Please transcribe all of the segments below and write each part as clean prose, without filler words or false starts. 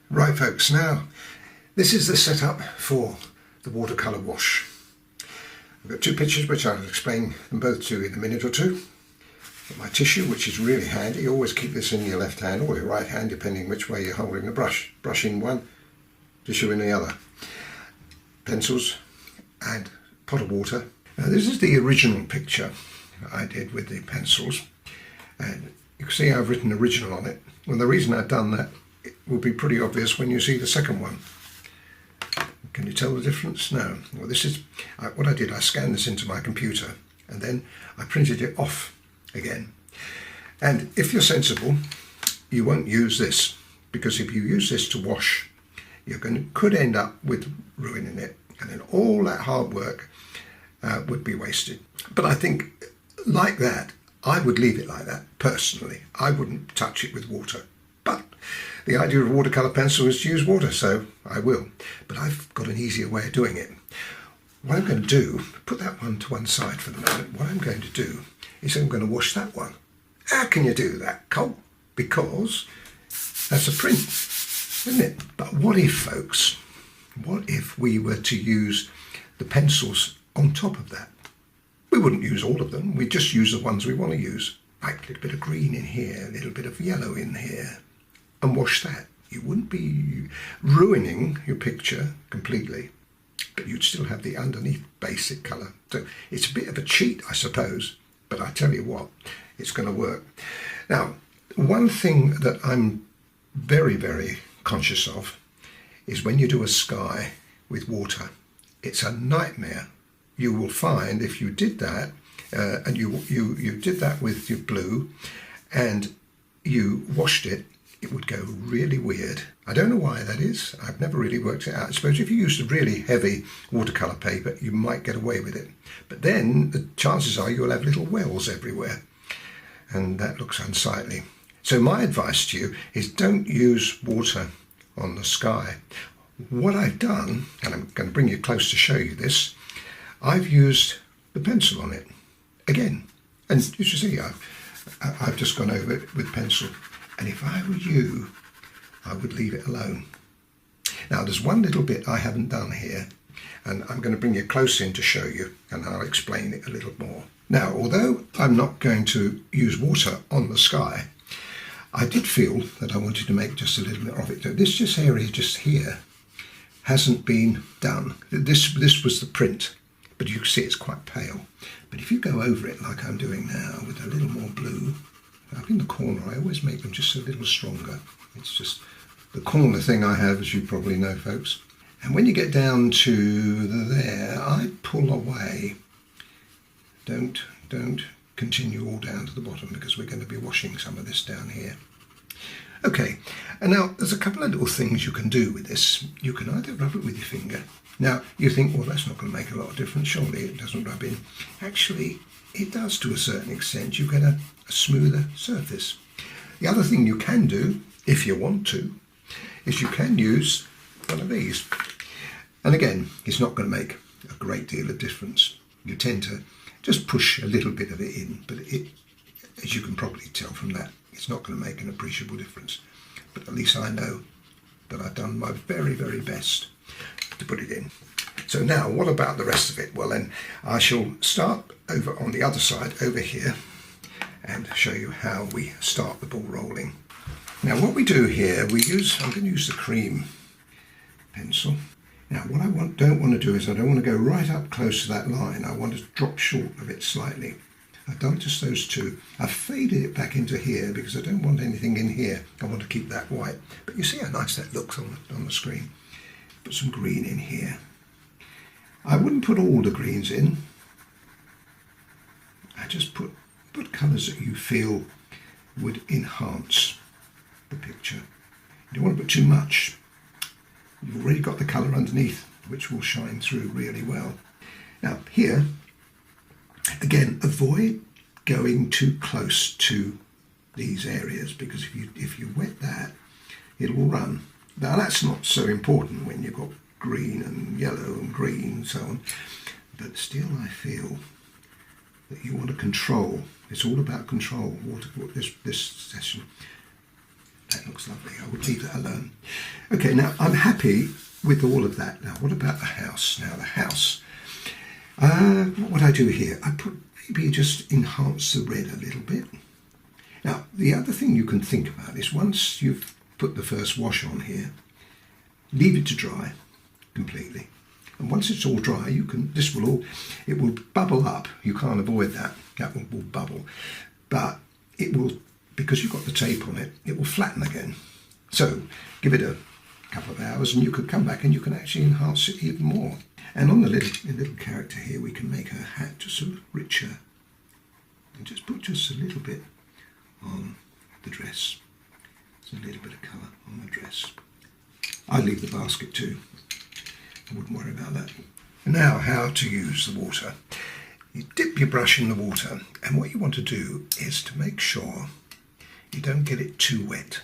Right folks, now this is the setup for the watercolour wash. I've got two pictures which I'll explain them both to you in a minute or two. Got my tissue, which is really handy. You always keep this in your left hand or your right hand depending which way you're holding the brush. Brush in one, tissue in the other. Pencils and pot of water. Now this is the original picture I did with the pencils, and you can see I've written original on it. Well, the reason I've done that it will be pretty obvious when you see the second one. Can you tell the difference? No. Well, this is what I did. I scanned this into my computer and then I printed it off again. And if you're sensible, you won't use this, because if you use this to wash, could end up with ruining it, and then all that hard work would be wasted. But I think like that, I would leave it like that personally. I wouldn't touch it with water. But the idea of a watercolour pencil is to use water, so I will. But I've got an easier way of doing it. What I'm going to do, put that one to one side for the moment, what I'm going to do is I'm going to wash that one. How can you do that, Cole? Because that's a print, isn't it? But what if, folks, what if we were to use the pencils on top of that? We wouldn't use all of them, we'd just use the ones we want to use. Like a little bit of green in here, a little bit of yellow in here, and wash that. You wouldn't be ruining your picture completely, but you'd still have the underneath basic colour. So it's a bit of a cheat, I suppose, but I tell you what, it's going to work. Now, one thing that I'm very, very conscious of is when you do a sky with water, it's a nightmare. You will find if you did that, and you did that with your blue, and you washed it, it would go really weird. I don't know why that is. I've never really worked it out. I suppose if you used a really heavy watercolour paper, you might get away with it. But then the chances are you'll have little wells everywhere, and that looks unsightly. So my advice to you is don't use water on the sky. What I've done, and I'm going to bring you close to show you this, I've used the pencil on it again. And you should see I've just gone over it with pencil. And if I were you, I would leave it alone. Now there's one little bit I haven't done here, and I'm going to bring you close in to show you, and I'll explain it a little more. Now, although I'm not going to use water on the sky, I did feel that I wanted to make just a little bit of it. So this area just here hasn't been done. This was the print, but you can see it's quite pale. But if you go over it like I'm doing now with a little more blue, up in the corner, I always make them just a little stronger. It's just the corner thing I have, as you probably know, folks. And when you get down to there, I pull away. Don't continue all down to the bottom, because we're going to be washing some of this down here. Okay, and now there's a couple of little things you can do with this. You can either rub it with your finger. Now, you think, well, that's not going to make a lot of difference. Surely it doesn't rub in. Actually, it does to a certain extent. You get a smoother surface. The other thing you can do, if you want to, is you can use one of these. And again, it's not going to make a great deal of difference. You tend to just push a little bit of it in, but as you can probably tell from that, it's not going to make an appreciable difference. But at least I know that I've done my very, very best to put it in. So now, what about the rest of it? Well, then I shall start over on the other side, over here, and show you how we start the ball rolling. Now, what we do here, I'm going to use the cream pencil. Now, what I don't want to do is I don't want to go right up close to that line. I want to drop short of it slightly. I've done just those two. I've faded it back into here because I don't want anything in here. I want to keep that white. But you see how nice that looks on the screen. Put some green in here. I wouldn't put all the greens in. I just put colours that you feel would enhance the picture. You don't want to put too much. You've already got the colour underneath, which will shine through really well. Now here, again, avoid going too close to these areas, because if you wet that, it will run. Now that's not so important when you've got green and yellow and green and so on, but still I feel that you want to control. It's all about control. This session. That looks lovely. I would leave that alone. Okay, now I'm happy with all of that. Now what about the house? Now the house, what would I do here? I put maybe just enhance the red a little bit. Now the other thing you can think about is once you've put the first wash on here, leave it to dry completely. And once it's all dry, it will bubble up. You can't avoid that. That will bubble. But it will, because you've got the tape on it, it will flatten again. So give it a couple of hours and you could come back and you can actually enhance it even more. And on the little character here, we can make her hat just a little richer. And just put just a little bit on the dress. Just a little bit of colour on the dress. I'd leave the basket too. I wouldn't worry about that. Now, how to use the water. You dip your brush in the water, and what you want to do is to make sure you don't get it too wet.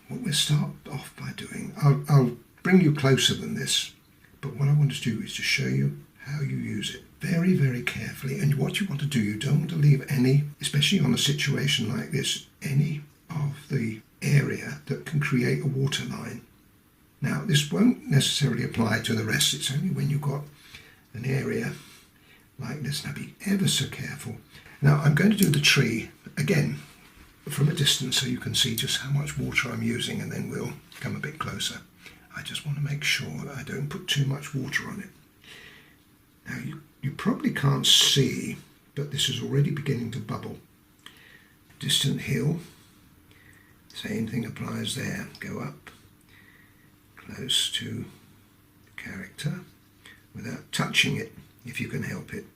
What we'll start off by doing, I'll bring you closer than this, but what I want to do is to show you how you use it very, very carefully. And what you want to do, you don't want to leave any, especially on a situation like this, any of the area that can create a water line. Now, this won't necessarily apply to the rest. It's only when you've got an area like this. Now, be ever so careful. Now, I'm going to do the tree again from a distance so you can see just how much water I'm using, and then we'll come a bit closer. I just want to make sure that I don't put too much water on it. Now, you probably can't see, but this is already beginning to bubble. Distant hill, same thing applies there. Go up close to the character without touching it if you can help it.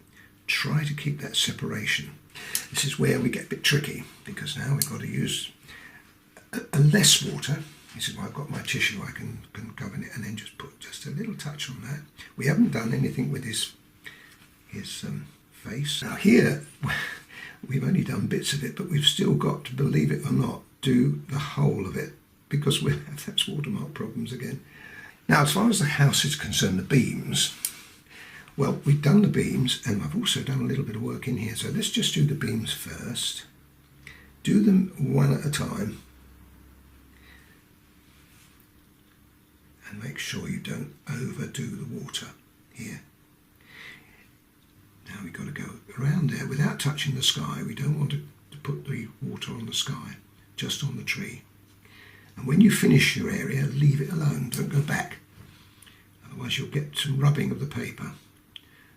Try to keep that separation. This is where we get a bit tricky, because now we've got to use a less water. This is why I've got my tissue. I can govern it and then just put just a little touch on that. We haven't done anything with his face. Now here we've only done bits of it, but we've still got to, believe it or not, do the whole of it, because we'll have those watermark problems again. Now, as far as the house is concerned, the beams, well, we've done the beams, and I've also done a little bit of work in here. So let's just do the beams first. Do them one at a time. And make sure you don't overdo the water here. Now we've got to go around there without touching the sky. We don't want to put the water on the sky, just on the tree. And when you finish your area, leave it alone, don't go back. Otherwise you'll get some rubbing of the paper.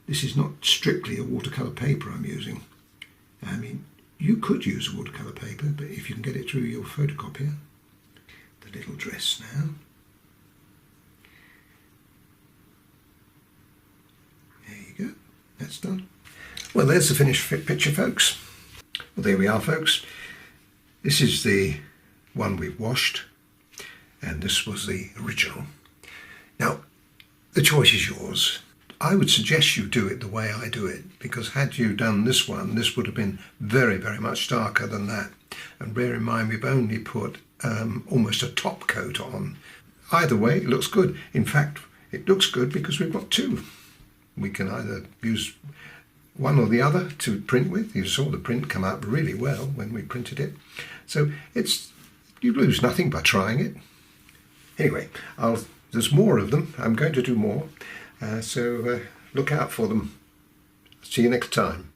This is not strictly a watercolour paper I'm using. I mean, you could use a watercolour paper, but if you can get it through your photocopier. The little dress now. There you go, that's done. Well, there's the finished picture, folks. Well, there we are, folks. This is the one we've washed, and this was the original. Now, the choice is yours. I would suggest you do it the way I do it, because had you done this one, this would have been very, very much darker than that. And bear in mind, we've only put almost a top coat on. Either way, it looks good. In fact, it looks good because we've got two. We can either use one or the other to print with. You saw the print come out really well when we printed it. So you lose nothing by trying it. Anyway, there's more of them. I'm going to do more. So look out for them. See you next time.